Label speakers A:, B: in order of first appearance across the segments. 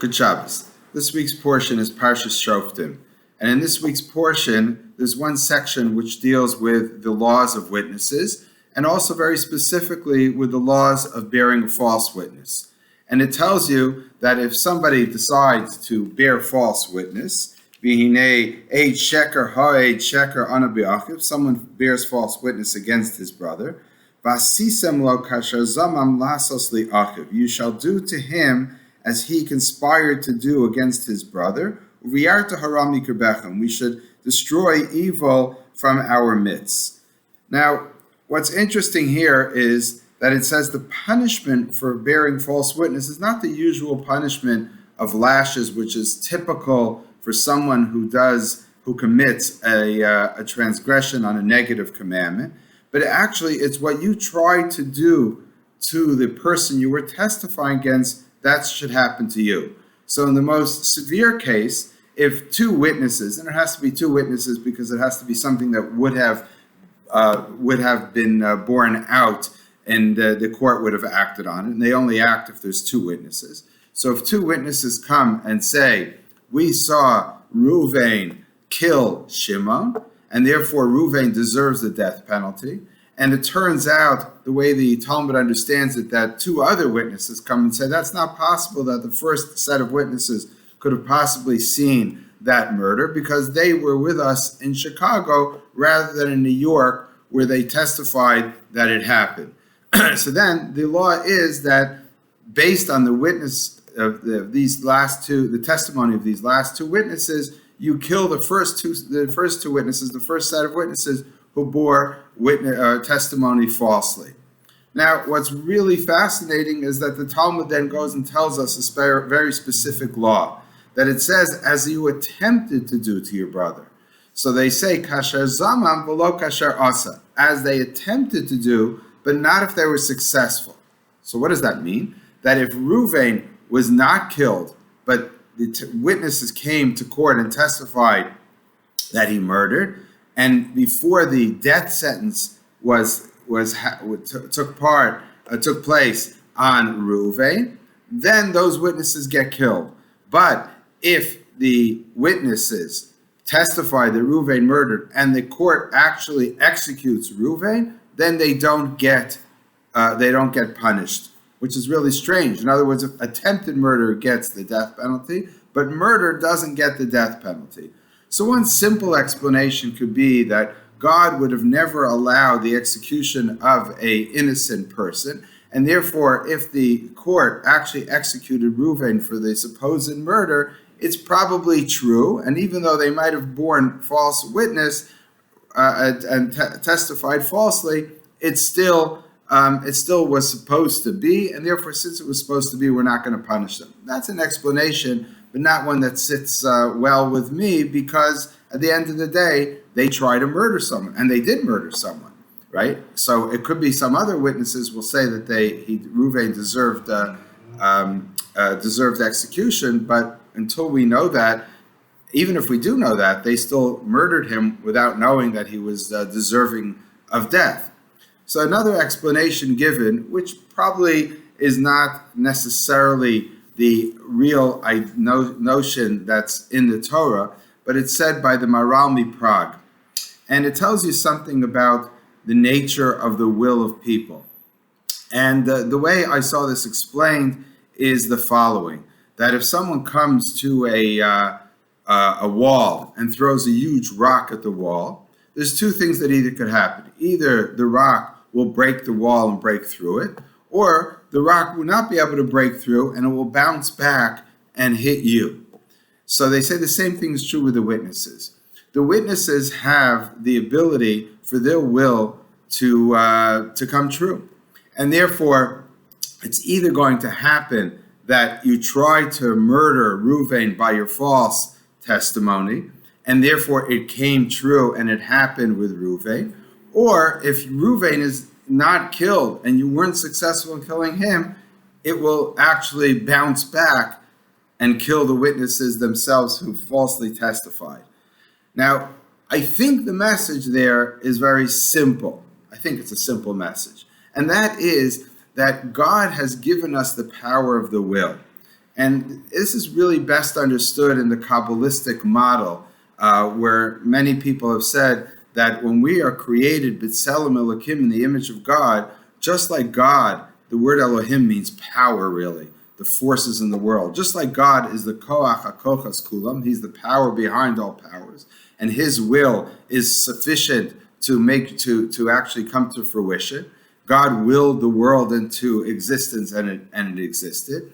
A: Good Shabbos. This week's portion is Parshas Shoftim. And in this week's portion, there's one section which deals with the laws of witnesses, and also very specifically with the laws of bearing a false witness. And it tells you that if somebody decides to bear false witness, if someone bears false witness against his brother, you shall do to him as he conspired to do against his brother. We should destroy evil from our midst. Now, what's interesting here is that it says the punishment for bearing false witness is not the usual punishment of lashes, which is typical for someone who commits a transgression on a negative commandment, but actually it's what you try to do to the person you were testifying against that should happen to you. So in the most severe case, if two witnesses, and it has to be two witnesses because it has to be something that would have been borne out and the court would have acted on it, and they only act if there's two witnesses. So if two witnesses come and say, we saw Reuven kill Shimon, and therefore Reuven deserves the death penalty, and it turns out, the way the Talmud understands it, that two other witnesses come and say, that's not possible that the first set of witnesses could have possibly seen that murder because they were with us in Chicago rather than in New York where they testified that it happened. So then the law is that based on the witness of these last two, the testimony of these last two witnesses, you kill the first two witnesses, the first set of witnesses who bore testimony falsely. Now, what's really fascinating is that the Talmud then goes and tells us a very specific law, that it says, as you attempted to do to your brother. So they say, kasher zamam v'lo kasher asa, as they attempted to do, but not if they were successful. So what does that mean? That if Reuven was not killed, but the witnesses came to court and testified that he murdered, and before the death sentence took place on Reuven, then those witnesses get killed. But if the witnesses testify that Reuven murdered and the court actually executes Reuven, then they don't get punished, which is really strange. In other words, if attempted murder gets the death penalty, but murder doesn't get the death penalty. So one simple explanation could be that God would have never allowed the execution of an innocent person, and therefore, if the court actually executed Reuven for the supposed murder, it's probably true, and even though they might have borne false witness and testified falsely, it still was supposed to be, and therefore, since it was supposed to be, we're not going to punish them. That's an explanation, but not one that sits well with me, because at the end of the day, they try to murder someone, and they did murder someone, right? So it could be some other witnesses will say that Reuven deserved execution, but until we know that, even if we do know that, they still murdered him without knowing that he was deserving of death. So another explanation given, which probably is not necessarily the real notion that's in the Torah, but it's said by the Maharal MiPrague. And it tells you something about the nature of the will of people. And the way I saw this explained is the following, that if someone comes to a wall and throws a huge rock at the wall, there's two things that either could happen. Either the rock will break the wall and break through it, or the rock will not be able to break through and it will bounce back and hit you. So they say the same thing is true with the witnesses. The witnesses have the ability for their will to come true. And therefore, it's either going to happen that you try to murder Reuven by your false testimony, and therefore it came true and it happened with Reuven, or if Reuven is not killed and you weren't successful in killing him, it will actually bounce back and kill the witnesses themselves who falsely testified. Now, I think the message there is very simple. I think it's a simple message. And that is that God has given us the power of the will. And this is really best understood in the Kabbalistic model, where many people have said that when we are created, B'Tselem Elokim, in the image of God, just like God, the word Elohim means power, really, the forces in the world. Just like God is the Koach HaKochas Kulam, he's the power behind all powers, and his will is sufficient to actually come to fruition. God willed the world into existence, and it existed.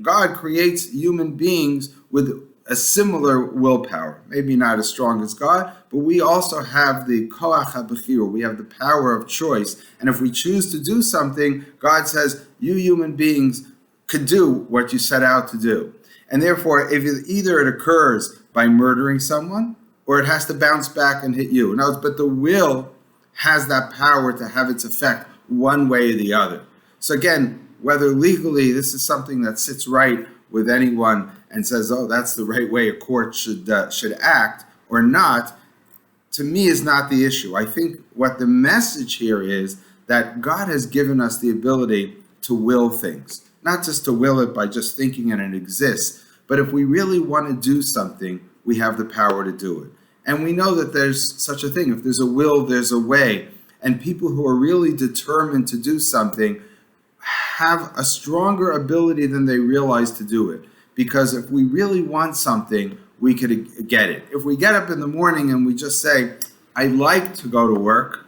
A: God creates human beings with a similar willpower, maybe not as strong as God, but we also have the koach habechira, we have the power of choice. And if we choose to do something, God says, you human beings could do what you set out to do. And therefore, either it occurs by murdering someone, or it has to bounce back and hit you. But the will has that power to have its effect one way or the other. So again, whether legally this is something that sits right with anyone and says, oh, that's the right way a court should act or not, to me is not the issue. I think what the message here is that God has given us the ability to will things, not just to will it by just thinking and it exists, but if we really want to do something, we have the power to do it. And we know that there's such a thing. If there's a will, there's a way. And people who are really determined to do something have a stronger ability than they realize to do it. Because if we really want something, we could get it. If we get up in the morning and we just say, I like to go to work,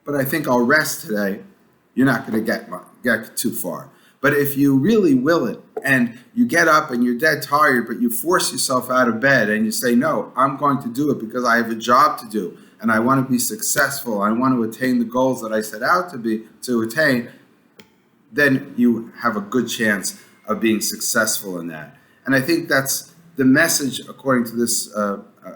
A: but I think I'll rest today, you're not going to get too far. But if you really will it and you get up and you're dead tired, but you force yourself out of bed and you say, no, I'm going to do it because I have a job to do and I want to be successful. I want to attain the goals that I set out to attain, then you have a good chance of being successful in that. And I think that's the message, according to this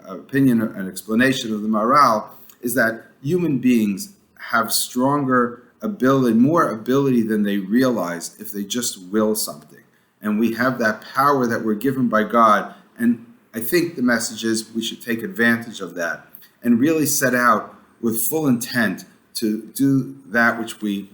A: opinion and explanation of the Maharal, is that human beings have more ability than they realize if they just will something. And we have that power that we're given by God. And I think the message is we should take advantage of that and really set out with full intent to do that which we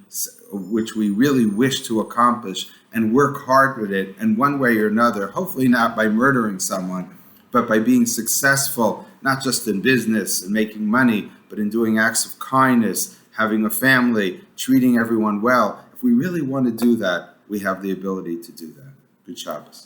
A: really wish to accomplish and work hard with it in one way or another, hopefully not by murdering someone, but by being successful, not just in business and making money, but in doing acts of kindness, having a family, treating everyone well. If we really want to do that, we have the ability to do that. Good Shabbos.